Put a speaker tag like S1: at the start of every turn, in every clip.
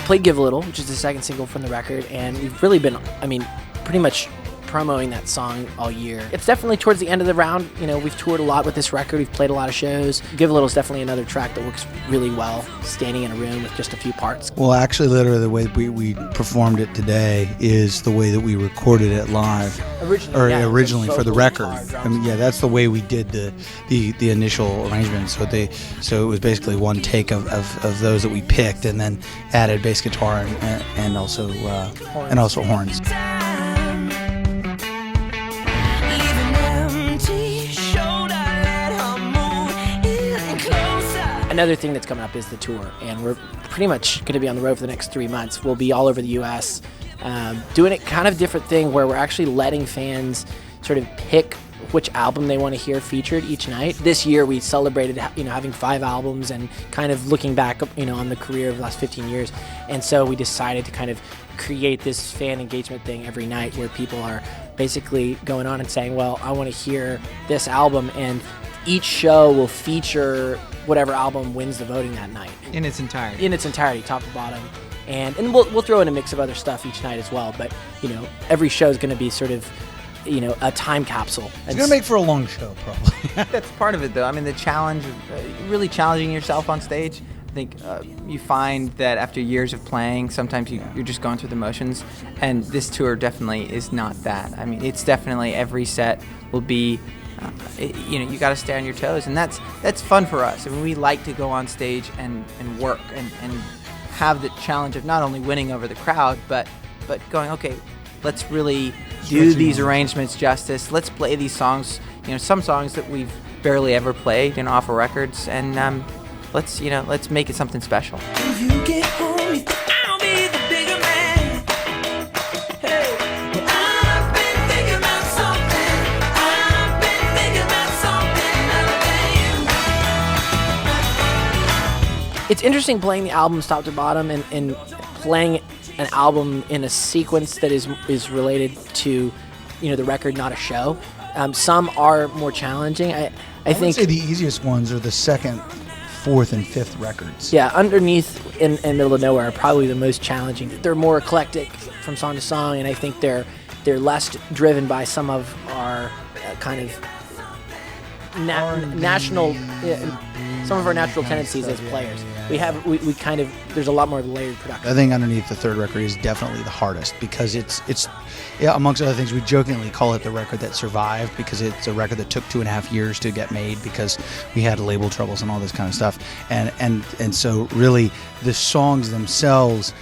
S1: played Give a Little, which is the second single from the record, and we've really been, pretty much promoting that song all year. It's definitely towards the end of the round. We've toured a lot with this record. We've played a lot of shows. Give a Little is definitely another track that works really well, standing in a room with just a few parts.
S2: Well, actually, literally, the way we performed it today is the way that we recorded it live. Originally for the record. That's the way we did the initial arrangement. So it was basically one take of those that we picked, and then added bass guitar and also horns.
S1: Another thing that's coming up is the tour, and we're pretty much going to be on the road for the next 3 months. We'll be all over the U.S., doing a kind of different thing where we're actually letting fans sort of pick which album they want to hear featured each night. This year we celebrated, having 5 albums and kind of looking back, on the career of the last 15 years. And so we decided to kind of create this fan engagement thing every night where people are basically going on and saying, well, I want to hear this album, and each show will feature whatever album wins the voting that night.
S3: In its entirety,
S1: top to bottom. And we'll throw in a mix of other stuff each night as well. But, every show is going to be sort of, a time capsule.
S2: It's going to make for a long show, probably.
S3: That's part of it, though. The challenge of really challenging yourself on stage. I think you find that after years of playing, sometimes you're just going through the motions. And this tour definitely is not that. It's definitely every set will be... you got to stay on your toes, and that's fun for us. We like to go on stage and work and have the challenge of not only winning over the crowd, but going, okay, let's really do these arrangements justice. Let's play these songs, some songs that we've barely ever played, off of records, and let's make it something special.
S1: It's interesting playing the albums top to bottom and playing an album in a sequence that is related to, the record, not a show. Some are more challenging. I think
S2: would say the easiest ones are the second, fourth, and fifth records.
S1: Yeah, Underneath and Middle of Nowhere are probably the most challenging. They're more eclectic from song to song, and I think they're less driven by some of our kind of national, some of our natural tendencies as players. We kind of, there's a lot more layered production.
S2: I think Underneath, the third record, is definitely the hardest because it's amongst other things, we jokingly call it the record that survived because it's a record that took 2.5 years to get made because we had label troubles and all this kind of stuff. And so really the songs themselves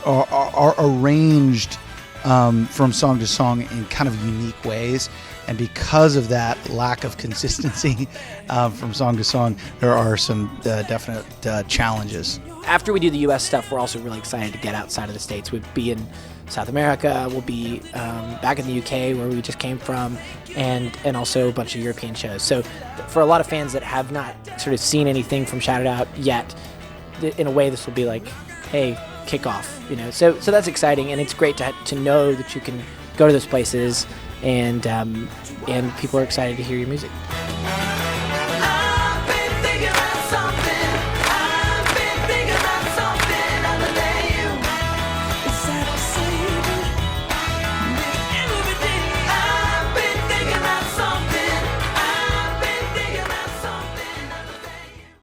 S2: are arranged from song to song in kind of unique ways. And because of that lack of consistency from song to song, there are some definite challenges.
S1: After we do the U.S. stuff, we're also really excited to get outside of the States. We'll be in South America, we'll be back in the UK where we just came from, and also a bunch of European shows. So for a lot of fans that have not sort of seen anything from Shout It Out yet, in a way this will be like, hey, kickoff. So that's exciting, and it's great to know that you can go to those places and people are excited to hear your music.